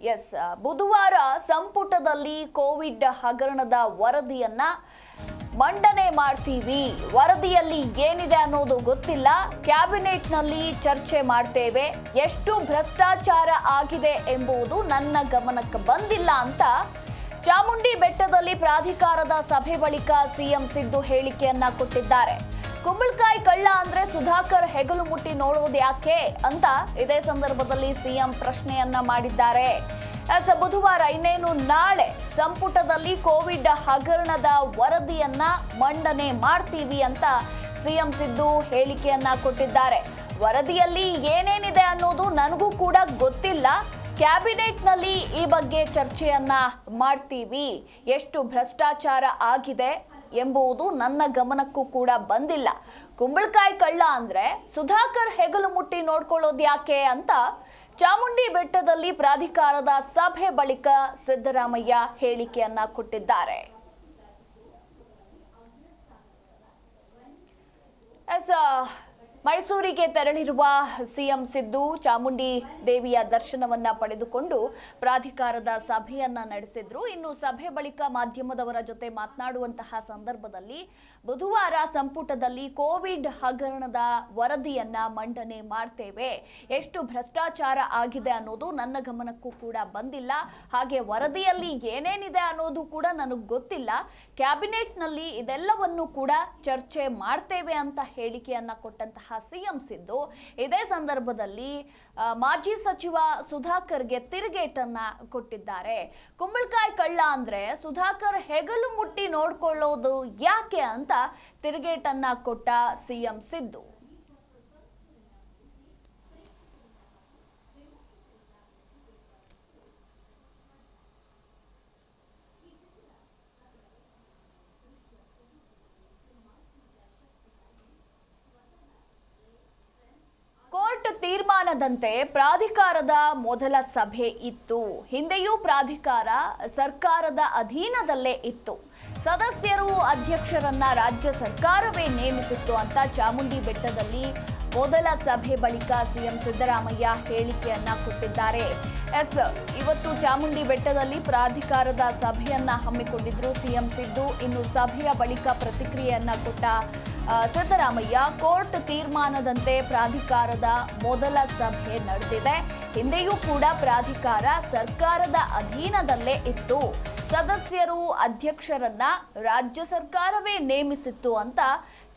S, ಬುಧವಾರ ಸಂಪುಟದಲ್ಲಿ Covid ಹಗರಣದ ವರದಿಯನ್ನ ಮಂಡನೆ ಮಾಡ್ತೀವಿ. ವರದಿಯಲ್ಲಿ ಏನಿದೆ ಅನ್ನೋದು ಗೊತ್ತಿಲ್ಲ. ಕ್ಯಾಬಿನೆಟ್ನಲ್ಲಿ ಚರ್ಚೆ ಮಾಡ್ತೇವೆ. ಎಷ್ಟು ಭ್ರಷ್ಟಾಚಾರ ಆಗಿದೆ ಎಂಬುದು ನನ್ನ ಗಮನಕ್ಕೆ ಬಂದಿಲ್ಲ ಅಂತ ಚಾಮುಂಡಿ ಬೆಟ್ಟದಲ್ಲಿ ಪ್ರಾಧಿಕಾರದ ಸಭೆ ಬಳಿಕ ಸಿಎಂ ಸಿದ್ದು ಹೇಳಿಕೆಯನ್ನ ಕೊಟ್ಟಿದ್ದಾರೆ. ಕುಂಬಳಕಾಯಿ ಕಳ್ಳ ಅಂದ್ರೆ ಸುಧಾಕರ್ ಹೆಗಲು ಮುಟ್ಟಿ ನೋಡೋದು ಯಾಕೆ ಅಂತ ಇದೇ ಸಂದರ್ಭದಲ್ಲಿ ಸಿಎಂ ಪ್ರಶ್ನೆಯನ್ನ ಮಾಡಿದ್ದಾರೆ. ಬುಧವಾರ ಇನ್ನೇನು ನಾಳೆ ಸಂಪುಟದಲ್ಲಿ ಕೋವಿಡ್ ಹಗರಣದ ವರದಿಯನ್ನ ಮಂಡನೆ ಮಾಡ್ತೀವಿ ಅಂತ ಸಿಎಂ ಸಿದ್ದು ಹೇಳಿಕೆಯನ್ನ ಕೊಟ್ಟಿದ್ದಾರೆ. ವರದಿಯಲ್ಲಿ ಏನೇನಿದೆ ಅನ್ನೋದು ನನಗೂ ಕೂಡ ಗೊತ್ತಿಲ್ಲ. ಕ್ಯಾಬಿನೆಟ್ನಲ್ಲಿ ಈ ಬಗ್ಗೆ ಚರ್ಚೆಯನ್ನ ಮಾಡ್ತೀವಿ. ಎಷ್ಟು ಭ್ರಷ್ಟಾಚಾರ ಆಗಿದೆ ಎಂಬುದು ನನ್ನ ಗಮನಕ್ಕೂ ಕೂಡ ಬಂದಿಲ್ಲ. ಕುಂಬಳಕಾಯಿ ಕಳ್ಳ ಅಂದ್ರೆ ಸುಧಾಕರ್ ಹೆಗಲು ಮುಟ್ಟಿ ನೋಡ್ಕೊಳ್ಳೋದು ಯಾಕೆ ಅಂತ ಚಾಮುಂಡಿ ಬೆಟ್ಟದಲ್ಲಿ ಪ್ರಾಧಿಕಾರದ ಸಭೆ ಬಳಿಕ ಸಿದ್ದರಾಮಯ್ಯ ಹೇಳಿಕೆಯನ್ನ ಕೊಟ್ಟಿದ್ದಾರೆ. ಮೈಸೂರಿಗೆ ತೆರಳಿರುವ ಸಿಎಂ ಸಿದ್ದು ಚಾಮುಂಡಿ ದೇವಿಯ ದರ್ಶನವನ್ನ ಪಡೆದುಕೊಂಡು ಪ್ರಾಧಿಕಾರದ ಸಭೆಯನ್ನ ನಡೆಸಿದ್ರು. ಇನ್ನು ಸಭೆ ಬಳಿಕ ಮಾಧ್ಯಮದವರ ಜೊತೆ ಮಾತನಾಡುವಂತಹ ಸಂದರ್ಭದಲ್ಲಿ ಬುಧವಾರ ಸಂಪುಟದಲ್ಲಿ ಕೋವಿಡ್ ಹಗರಣದ ವರದಿಯನ್ನ ಮಂಡನೆ ಮಾಡ್ತೇವೆ. ಎಷ್ಟು ಭ್ರಷ್ಟಾಚಾರ ಆಗಿದೆ ಅನ್ನೋದು ನನ್ನ ಗಮನಕ್ಕೂ ಕೂಡ ಬಂದಿಲ್ಲ. ಹಾಗೆ ವರದಿಯಲ್ಲಿ ಏನೇನಿದೆ ಅನ್ನೋದು ಕೂಡ ನನಗೆ ಗೊತ್ತಿಲ್ಲ. ಕ್ಯಾಬಿನೆಟ್ನಲ್ಲಿ ಇದೆಲ್ಲವನ್ನು ಕೂಡ ಚರ್ಚೆ ಮಾಡ್ತೇವೆ ಅಂತ ಹೇಳಿಕೆಯನ್ನ ಕೊಟ್ಟಂತಹ ಸಿಎಂ ಸಿದ್ದು ಇದೇ ಸಂದರ್ಭದಲ್ಲಿ ಮಾಜಿ ಸಚಿವ ಸುಧಾಕರ್ಗೆ ತಿರುಗೇಟನ್ನ ಕೊಟ್ಟಿದ್ದಾರೆ. ಕುಂಬಳಕಾಯಿ ಕಳ್ಳ ಅಂದ್ರೆ ಸುಧಾಕರ್ ಹೆಗಲು ಮುಟ್ಟಿ ನೋಡ್ಕೊಳ್ಳೋದು ಯಾಕೆ ಅಂತ ತಿರುಗೇಟನ್ನ ಕೊಟ್ಟ ಸಿಎಂ ಸಿದ್ದು. ಕೋರ್ಟ್ ತೀರ್ಮಾನದಂತೆ ಪ್ರಾಧಿಕಾರದ ಮೊದಲ ಸಭೆ ಇತ್ತು. ಹಿಂದೆಯೂ ಪ್ರಾಧಿಕಾರ ಸರ್ಕಾರದ ಅಧೀನದಲ್ಲೇ ಇತ್ತು. ಸದಸ್ಯರು ಅಧ್ಯಕ್ಷರನ್ನ ರಾಜ್ಯ ಸರ್ಕಾರವೇ ನೇಮಿಸಿತ್ತು ಅಂತ ಚಾಮುಂಡಿ ಬೆಟ್ಟದಲ್ಲಿ ಮೊದಲ ಸಭೆ ಬಳಿಕ ಸಿಎಂ ಸಿದ್ದರಾಮಯ್ಯ ಹೇಳಿಕೆಯನ್ನ ಕೊಟ್ಟಿದ್ದಾರೆ. ಇವತ್ತು ಚಾಮುಂಡಿ ಬೆಟ್ಟದಲ್ಲಿ ಪ್ರಾಧಿಕಾರದ ಸಭೆಯನ್ನ ಹಮ್ಮಿಕೊಂಡಿದ್ರು ಸಿಎಂ ಸಿದ್ದು. ಇನ್ನು ಸಭೆಯ ಬಳಿಕ ಪ್ರತಿಕ್ರಿಯೆಯನ್ನ ಕೊಟ್ಟ ಸಿದ್ದರಾಮಯ್ಯ, ಕೋರ್ಟ್ ತೀರ್ಮಾನದಂತೆ ಪ್ರಾಧಿಕಾರದ ಮೊದಲ ಸಭೆ ನಡೆದಿದೆ. ಹಿಂದೆಯೂ ಕೂಡ ಪ್ರಾಧಿಕಾರ ಸರ್ಕಾರದ ಅಧೀನದಲ್ಲೇ ಇತ್ತು. ಸದಸ್ಯರು ಅಧ್ಯಕ್ಷರನ್ನ ರಾಜ್ಯ ಸರ್ಕಾರವೇ ನೇಮಿಸಿತ್ತು ಅಂತ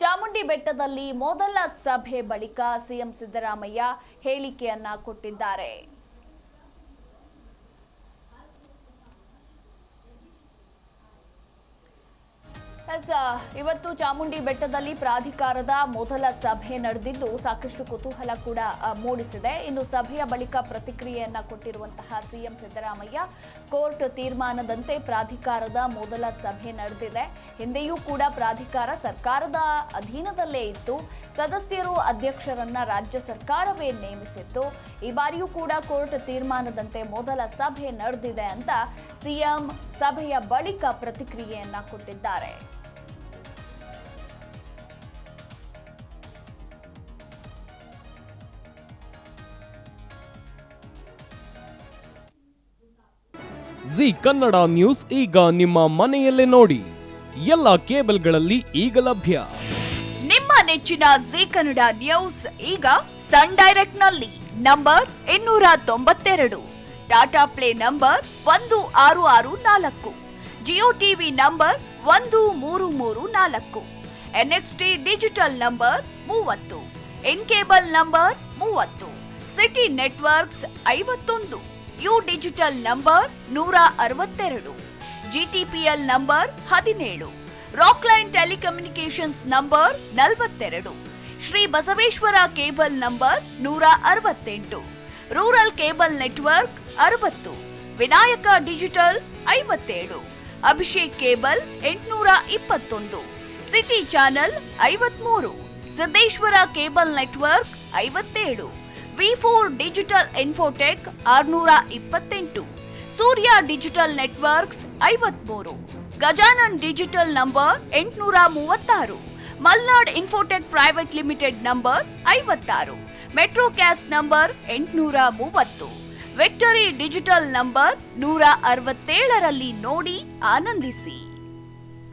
ಚಾಮುಂಡಿ ಬೆಟ್ಟದಲ್ಲಿ ಮೊದಲ ಸಭೆ ಬಳಿಕ ಸಿಎಂ ಸಿದ್ದರಾಮಯ್ಯ ಹೇಳಿಕೆಯನ್ನ ಕೊಟ್ಟಿದ್ದಾರೆ. ಇವತ್ತು ಚಾಮುಂಡಿ ಬೆಟ್ಟದಲ್ಲಿ ಪ್ರಾಧಿಕಾರದ ಮೊದಲ ಸಭೆ ನಡೆದಿದ್ದು ಸಾಕಷ್ಟು ಕುತೂಹಲ ಕೂಡ ಮೂಡಿಸಿದೆ. ಇನ್ನು ಸಭೆಯ ಬಳಿಕ ಪ್ರತಿಕ್ರಿಯೆಯನ್ನ ಕೊಟ್ಟಿರುವಂತಹ ಸಿಎಂ ಸಿದ್ದರಾಮಯ್ಯ, ಕೋರ್ಟ್ ತೀರ್ಮಾನದಂತೆ ಪ್ರಾಧಿಕಾರದ ಮೊದಲ ಸಭೆ ನಡೆದಿದೆ. ಹಿಂದೆಯೂ ಕೂಡ ಪ್ರಾಧಿಕಾರ ಸರ್ಕಾರದ ಅಧೀನದಲ್ಲೇ ಇತ್ತು. ಸದಸ್ಯರು ಅಧ್ಯಕ್ಷರನ್ನ ರಾಜ್ಯ ಸರ್ಕಾರವೇ ನೇಮಿಸಿತ್ತು. ಈ ಬಾರಿಯೂ ಕೂಡ ಕೋರ್ಟ್ ತೀರ್ಮಾನದಂತೆ ಮೊದಲ ಸಭೆ ನಡೆದಿದೆ ಅಂತ ಸಿಎಂ ಸಭೆಯ ಬಳಿಕ ಪ್ರತಿಕ್ರಿಯೆಯನ್ನ ಕೊಟ್ಟಿದ್ದಾರೆ. ಜಿ ಕನ್ನಡ ನ್ಯೂಸ್ ಈಗ ನಿಮ್ಮ ಮನೆಯಲ್ಲೇ ನೋಡಿ. ಎಲ್ಲ ಕೇಬಲ್ಗಳಲ್ಲಿ ಈಗ ಲಭ್ಯ. ನಿಮ್ಮ ನೆಚ್ಚಿನ ಜಿ ಕನ್ನಡ ನ್ಯೂಸ್ ಈಗ ಸನ್ ಡೈರೆಕ್ಟ್ ನಲ್ಲಿ number 292, Tata Play number 1664, Jio TV number 1334, NXT digital number 30, in cable number 30, city networks 51, U digital number 162, GTPL number 17, Rockline telecommunications number 42, Shri Basaveshwara cable number 168, rural cable network 60, Vinayaka digital 57, Abhishek cable 821, city channel 53, Siddeshwara cable network 57, ವಿ4 digital infotech 628, Surya digital networks 53, Gajanan digital number 836, Malnad infotech private limited number 56, metro cast number 830, victory digital number 167ರಲ್ಲಿ ನೋಡಿ ಆನಂದಿಸಿ.